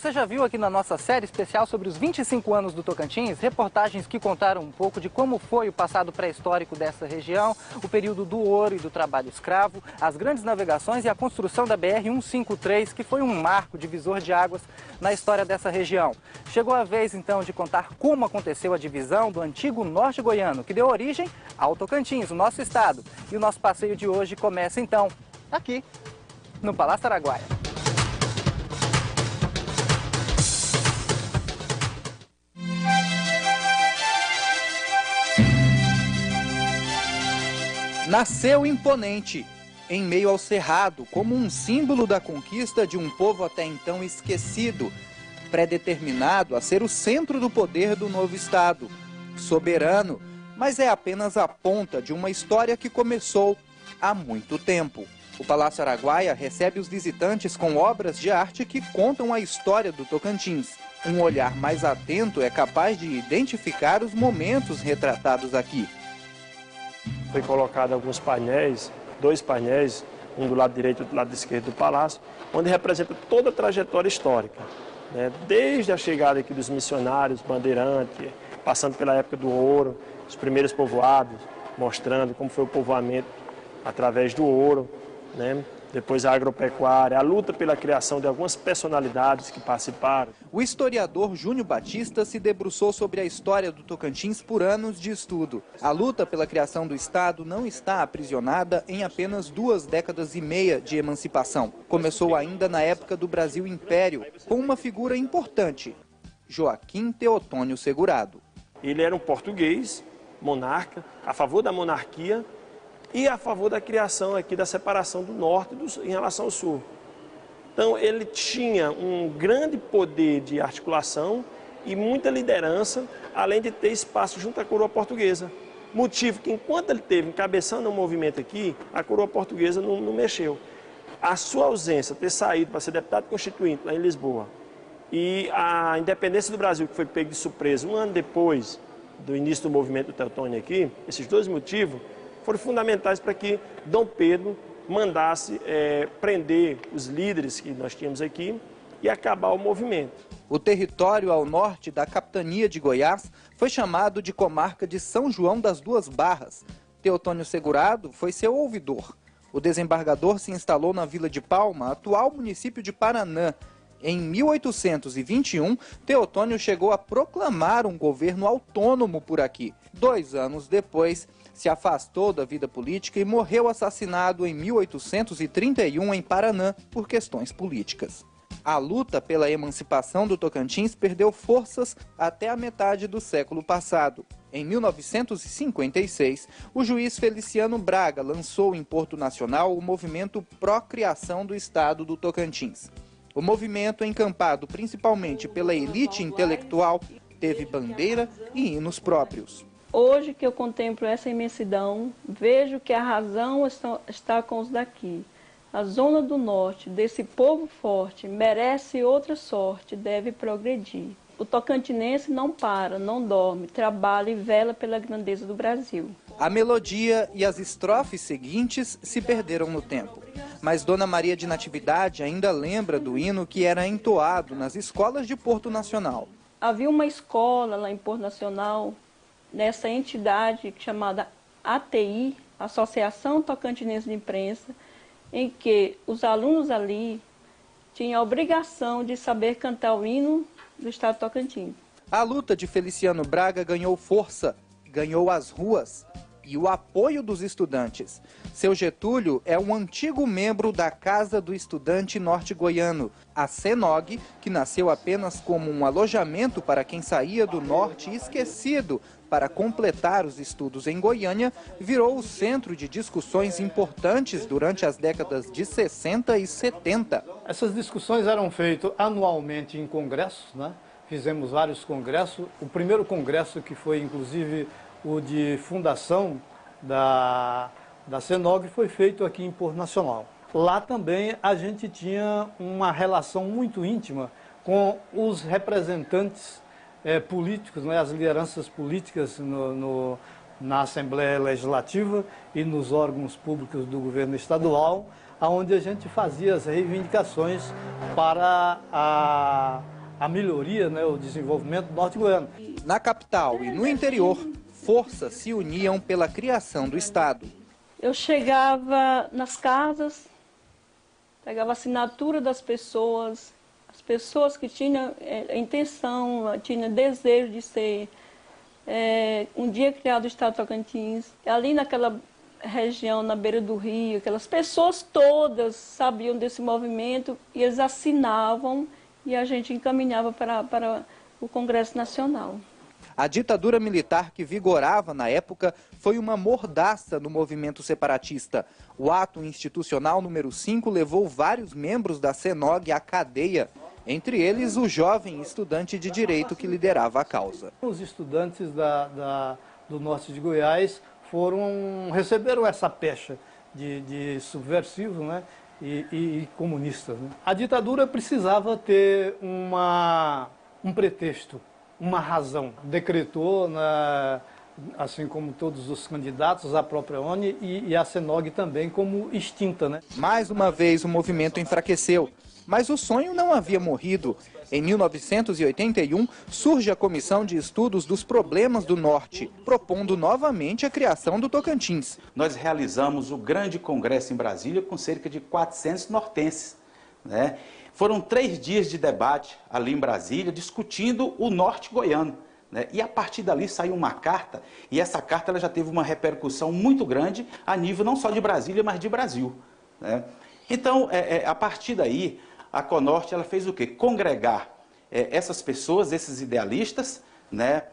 Você já viu aqui na nossa série especial sobre os 25 anos do Tocantins, reportagens que contaram um pouco de como foi o passado pré-histórico dessa região, o período do ouro e do trabalho escravo, as grandes navegações e a construção da BR-153, que foi um marco divisor de águas na história dessa região. Chegou a vez, então, de contar como aconteceu a divisão do antigo norte goiano, que deu origem ao Tocantins, o nosso estado. E o nosso passeio de hoje começa, então, aqui, no Palácio Araguaia. Nasceu imponente, em meio ao cerrado, como um símbolo da conquista de um povo até então esquecido, predeterminado a ser o centro do poder do novo Estado. Soberano, mas é apenas a ponta de uma história que começou há muito tempo. O Palácio Araguaia recebe os visitantes com obras de arte que contam a história do Tocantins. Um olhar mais atento é capaz de identificar os momentos retratados aqui. Foi colocado alguns painéis, 2 painéis, um do lado direito e do lado esquerdo do palácio, onde representa toda a trajetória histórica, né? Desde a chegada aqui dos missionários, bandeirantes, passando pela época do ouro, os primeiros povoados, mostrando como foi o povoamento através do ouro, né? Depois a agropecuária, a luta pela criação de algumas personalidades que participaram. O historiador Júnior Batista se debruçou sobre a história do Tocantins por anos de estudo. A luta pela criação do Estado não está aprisionada em apenas 2 décadas e meia de emancipação. Começou ainda na época do Brasil Império, com uma figura importante, Joaquim Teotônio Segurado. Ele era um português, monarca, a favor da monarquia, e a favor da criação aqui da separação do norte em relação ao sul. Então ele tinha um grande poder de articulação e muita liderança, além de ter espaço junto à coroa portuguesa. Motivo que enquanto ele esteve encabeçando o movimento aqui, a coroa portuguesa não mexeu. A sua ausência, ter saído para ser deputado constituinte lá em Lisboa, e a independência do Brasil, que foi pego de surpresa 1 ano depois do início do movimento do Teotônio aqui, esses 2 motivos foram fundamentais para que Dom Pedro mandasse prender os líderes que nós tínhamos aqui e acabar o movimento. O território ao norte da capitania de Goiás foi chamado de comarca de São João das Duas Barras. Teotônio Segurado foi seu ouvidor. O desembargador se instalou na Vila de Palma, atual município de Paranã. Em 1821, Teotônio chegou a proclamar um governo autônomo por aqui. 2 anos depois, se afastou da vida política e morreu assassinado em 1831 em Paranã por questões políticas. A luta pela emancipação do Tocantins perdeu forças até a metade do século passado. Em 1956, o juiz Feliciano Braga lançou em Porto Nacional o movimento Procriação do Estado do Tocantins. O movimento, encampado principalmente pela elite intelectual, teve bandeira e hinos próprios. Hoje que eu contemplo essa imensidão, vejo que a razão está com os daqui. A zona do norte, desse povo forte, merece outra sorte, deve progredir. O tocantinense não para, não dorme, trabalha e vela pela grandeza do Brasil. A melodia e as estrofes seguintes se perderam no tempo. Mas Dona Maria de Natividade ainda lembra do hino que era entoado nas escolas de Porto Nacional. Havia uma escola lá em Porto Nacional, nessa entidade chamada ATI, Associação Tocantinense de Imprensa, em que os alunos ali tinham a obrigação de saber cantar o hino do Estado Tocantins. A luta de Feliciano Braga ganhou força, ganhou as ruas e o apoio dos estudantes. Seu Getúlio é um antigo membro da Casa do Estudante Norte-Goiano, a CENOG, que nasceu apenas como um alojamento para quem saía do norte esquecido para completar os estudos em Goiânia, virou o centro de discussões importantes durante as décadas de 60 e 70. Essas discussões eram feitas anualmente em congressos, né? Fizemos vários congressos. O primeiro congresso, que foi inclusive o de fundação da CENOG, foi feito aqui em Porto Nacional. Lá também a gente tinha uma relação muito íntima com os representantes políticos, né, as lideranças políticas na Assembleia Legislativa e nos órgãos públicos do governo estadual, onde a gente fazia as reivindicações para a melhoria, né, o desenvolvimento do norte goiano. Na capital e no interior, forças se uniam pela criação do Estado. Eu chegava nas casas, pegava a assinatura das pessoas, as pessoas que tinham intenção, tinham desejo de ser um dia criado o Estado Tocantins. Ali naquela região, na beira do rio, aquelas pessoas todas sabiam desse movimento e eles assinavam e a gente encaminhava para o Congresso Nacional. A ditadura militar que vigorava na época foi uma mordaça no movimento separatista. O ato institucional número 5 levou vários membros da CENOG à cadeia, entre eles o jovem estudante de direito que liderava a causa. Os estudantes do norte de Goiás receberam essa pecha de subversivos, né, e comunistas, né? A ditadura precisava ter um pretexto, uma razão. Decretou, assim como todos os candidatos, a própria ONU e a CENOG também como extinta, né? Mais uma vez o movimento enfraqueceu, mas o sonho não havia morrido. Em 1981, surge a Comissão de Estudos dos Problemas do Norte, propondo novamente a criação do Tocantins. Nós realizamos o grande congresso em Brasília com cerca de 400 nortenses, né? Foram 3 dias de debate ali em Brasília, discutindo o norte goiano, né? E a partir dali saiu uma carta, e essa carta ela já teve uma repercussão muito grande a nível não só de Brasília, mas de Brasil, né? Então, a partir daí, a Conorte ela fez o quê? Congregar essas pessoas, esses idealistas, né?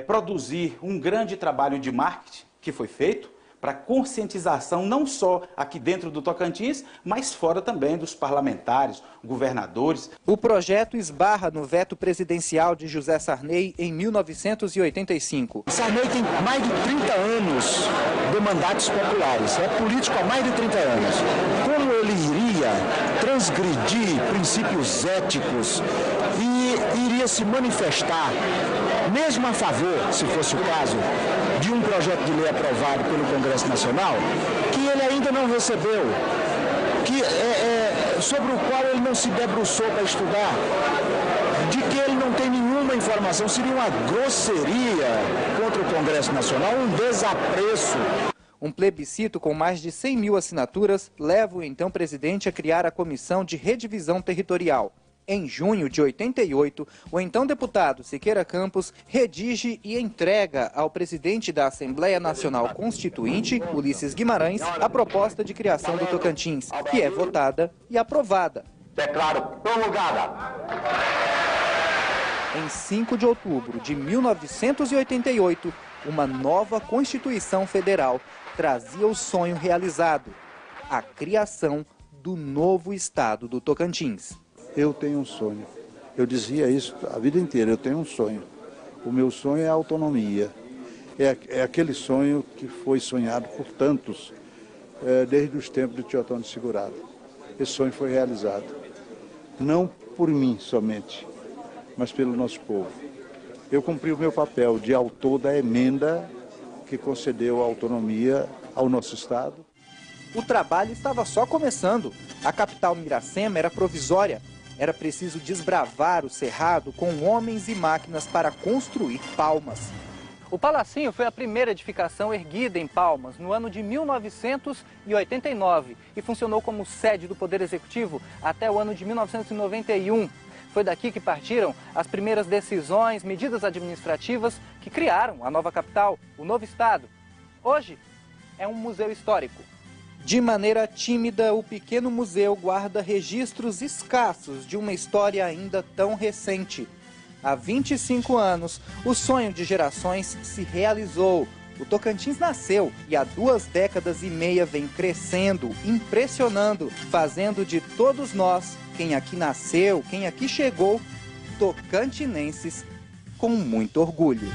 Produzir um grande trabalho de marketing que foi feito para conscientização não só aqui dentro do Tocantins, mas fora também dos parlamentares, governadores. O projeto esbarra no veto presidencial de José Sarney em 1985. Sarney tem mais de 30 anos de mandatos populares, é político há mais de 30 anos. Como ele iria transgredir princípios éticos e iria se manifestar, mesmo a favor, se fosse o caso, de um projeto de lei aprovado pelo Congresso Nacional, que ele ainda não recebeu, sobre o qual ele não se debruçou para estudar, de que ele não tem nenhuma informação, seria uma grosseria contra o Congresso Nacional, um desapreço. Um plebiscito com mais de 100 mil assinaturas leva o então presidente a criar a Comissão de Redivisão Territorial. Em junho de 88, o então deputado Siqueira Campos redige e entrega ao presidente da Assembleia Nacional Constituinte, Ulisses Guimarães, a proposta de criação do Tocantins, que é votada e aprovada. Declaro promulgada. Em 5 de outubro de 1988, uma nova Constituição Federal trazia o sonho realizado, a criação do novo estado do Tocantins. Eu tenho um sonho. Eu dizia isso a vida inteira, eu tenho um sonho. O meu sonho é a autonomia. É aquele sonho que foi sonhado por tantos, desde os tempos de Teotônio Segurado. Esse sonho foi realizado. Não por mim somente, mas pelo nosso povo. Eu cumpri o meu papel de autor da emenda que concedeu a autonomia ao nosso Estado. O trabalho estava só começando. A capital Miracema era provisória. Era preciso desbravar o cerrado com homens e máquinas para construir Palmas. O Palacinho foi a primeira edificação erguida em Palmas no ano de 1989 e funcionou como sede do Poder Executivo até o ano de 1991. Foi daqui que partiram as primeiras decisões, medidas administrativas que criaram a nova capital, o novo estado. Hoje é um museu histórico. De maneira tímida, o pequeno museu guarda registros escassos de uma história ainda tão recente. Há 25 anos, o sonho de gerações se realizou. O Tocantins nasceu e há 2 décadas e meia vem crescendo, impressionando, fazendo de todos nós, quem aqui nasceu, quem aqui chegou, tocantinenses com muito orgulho.